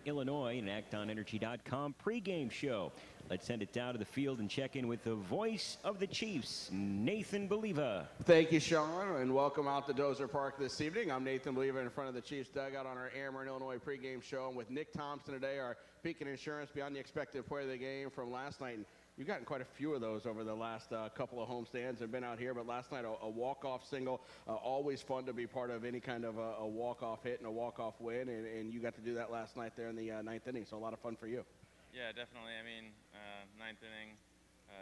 Illinois, an ActonEnergy.com pregame show. Let's send it down to the field and check in with the voice of the Chiefs, Nathan Baliva. Thank you, Sean, and welcome out to Dozer Park this evening. I'm Nathan Baliva in front of the Chiefs dugout on our Ameren, Illinois pregame show. I'm with Nick Thompson today, our Beacon Insurance Beyond the Expected Player of the Game from last night. And you've gotten quite a few of those over the last couple of homestands. I've been out here, but last night a walk-off single. Always fun to be part of any kind of a walk-off hit and a walk-off win, and you got to do that last night there in the ninth inning, so a lot of fun for you. Yeah, definitely. I mean, ninth inning,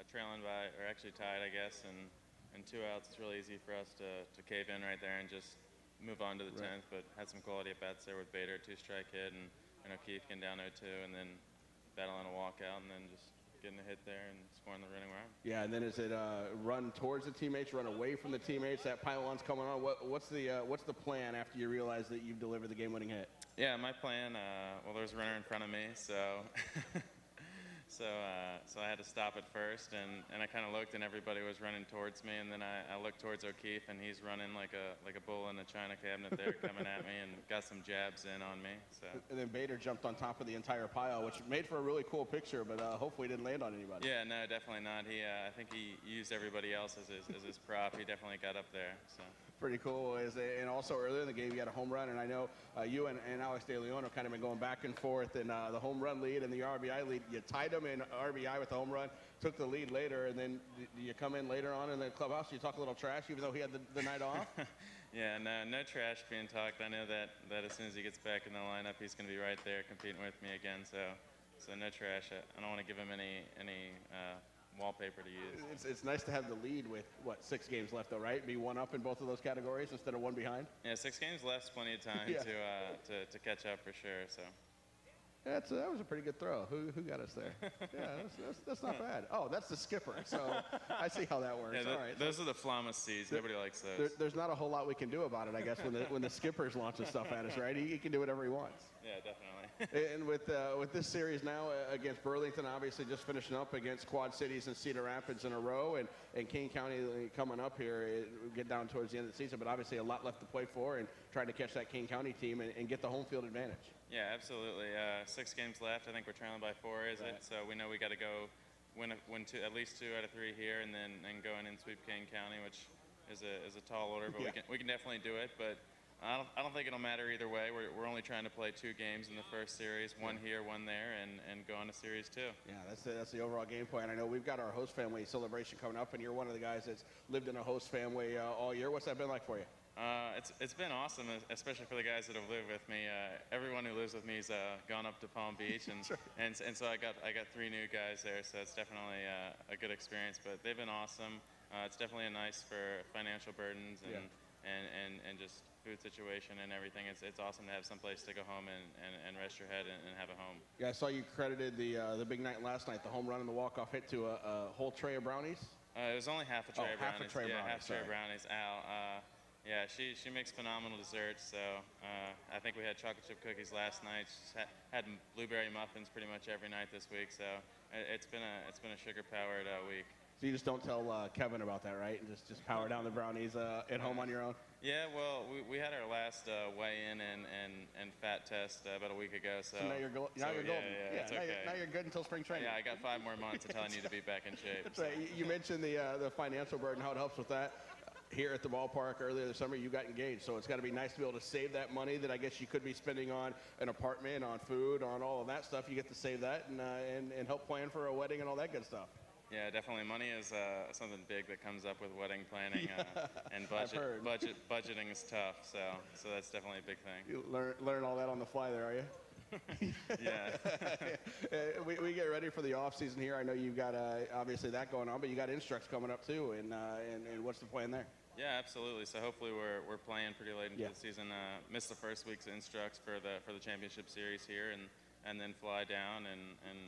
trailing by, or actually tied, I guess, and 2 outs. It's really easy for us to cave in right there and just move on to the 10th, but had some quality at-bats there with Bader, 2-strike hit, and O'Keefe getting down 0-2, and then battling a walkout, and then just getting a hit there and scoring the winning run. Yeah, and then is it run towards the teammates, run away from the teammates? That pylon's coming on. What's the plan after you realize that you've delivered the game-winning hit? Yeah, my plan. Well, there was a runner in front of me, so so I had to stop it first, and I kind of looked, and everybody was running towards me, and then I looked towards O'Keefe, and he's running like a bull in a china cabinet there, coming at me, and got some jabs in on me. So. And then Bader jumped on top of the entire pile, which made for a really cool picture, but hopefully didn't land on anybody. Yeah, no, definitely not. I think he used everybody else as his prop. He definitely got up there. So. Pretty cool. And also earlier in the game, you had a home run, and I know you and Alex De Leon have kind of been going back and forth, and the home run lead and the RBI lead. You tied them in RBI with the home run, took the lead later, and then you come in later on in the clubhouse, you talk a little trash, even though he had the night off? Yeah, no trash being talked. I know that as soon as he gets back in the lineup, he's going to be right there competing with me again, so no trash. I don't want to give him any wallpaper to use. It's nice to have the lead with, 6 games left, though, right? Be one up in both of those categories instead of one behind? Yeah, 6 games left, plenty of time to catch up for sure, so. Yeah, that was a pretty good throw. Who got us there? Yeah, that's not bad. Oh, that's the skipper, so I see how that works. Yeah, all right. Those are the Flama seeds. Nobody likes those. There's not a whole lot we can do about it, I guess, when the skipper's launching stuff at us, right? He can do whatever he wants. Yeah, definitely. And with this series now against Burlington, obviously just finishing up against Quad Cities and Cedar Rapids in a row, and Kane County coming up here, get down towards the end of the season, but obviously a lot left to play for, and trying to catch that Kane County team and get the home field advantage. Yeah, absolutely. 6 games left. I think we're trailing by 4, is it? So we know we got to go win at least 2 out of 3 here, and then go in and sweep Kane County, which is a tall order, but we can definitely do it. But I don't think it'll matter either way. We're only trying to play 2 games in the first series, 1 here, 1 there, and go on to series 2. Yeah, that's the overall game plan. I know we've got our host family celebration coming up, and you're one of the guys that's lived in a host family all year. What's that been like for you? It's been awesome, especially for the guys that have lived with me. Everyone who lives with me has gone up to Palm Beach, and so I got 3 new guys there, so it's definitely a good experience. But they've been awesome. It's definitely nice for financial burdens and just food situation and everything. It's awesome to have someplace to go home and rest your head and have a home. Yeah, I saw you credited the big night last night, the home run and the walk-off hit to a whole tray of brownies. It was only half a tray of brownies. Half a tray of brownies. Half a tray of brownies. Al. Yeah, she makes phenomenal desserts, so I think we had chocolate chip cookies last night. She's had blueberry muffins pretty much every night this week, so it's been a sugar-powered week. So you just don't tell Kevin about that, right? And just power down the brownies at home on your own? Yeah, well, we had our last weigh-in and fat test about a week ago. So now you're golden. Yeah, okay. Now you're good until spring training. Yeah, I got 5 more months until I need to be back in shape. That's right. You mentioned the financial burden, how it helps with that. Here at the ballpark earlier this summer, you got engaged, so it's got to be nice to be able to save that money that I guess you could be spending on an apartment, on food, on all of that stuff. You get to save that and help plan for a wedding and all that good stuff. Yeah, definitely. Money is something big that comes up with wedding planning, and budgeting is tough. So that's definitely a big thing. You learn all that on the fly there, are you? Yeah. we get ready for the off season here. I know you've got obviously that going on, but you got Instructs coming up too, and what's the plan there? Yeah, absolutely. So hopefully we're playing pretty late into the season. Missed the first week's Instructs for the championship series here, and then fly down and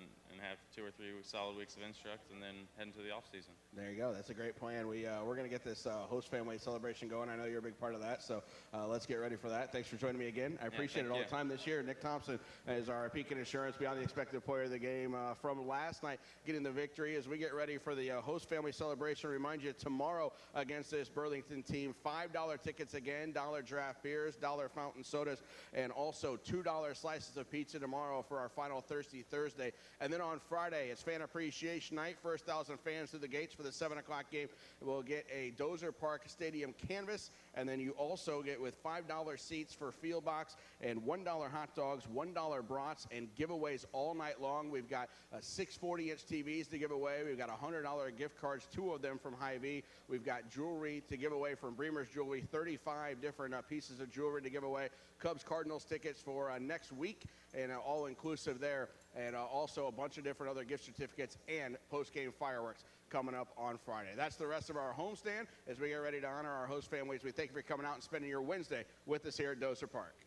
have 2 or 3 solid weeks of Instructs, and then head into the off season. There you go. That's a great plan. We're going to get this host family celebration going. I know you're a big part of that, so let's get ready for that. Thanks for joining me again. I appreciate it all the time this year. Nick Thompson is our Beacon Insurance Beyond the Expected Player of the Game from last night, getting the victory as we get ready for the host family celebration. Remind you, tomorrow against this Burlington team, $5 tickets again, $1 draft beers, $1 fountain sodas, and also $2 slices of pizza tomorrow for our final Thirsty Thursday. And then on Friday, it's Fan Appreciation Night. First 1,000 fans through the gates for the 7 o'clock game will get a Dozer Park Stadium canvas. And then you also get with $5 seats for Field Box and $1 hot dogs, $1 brats, and giveaways all night long. We've got 6 40-inch TVs to give away. We've got $100 gift cards, 2 of them from Hy-Vee. We've got jewelry to give away from Bremer's Jewelry, 35 different pieces of jewelry to give away. Cubs Cardinals tickets for next week, and all inclusive there. And also a bunch of different other gift certificates and post-game fireworks coming up on Friday. That's the rest of our homestand as we get ready to honor our host families. We thank you for coming out and spending your Wednesday with us here at Dozer Park.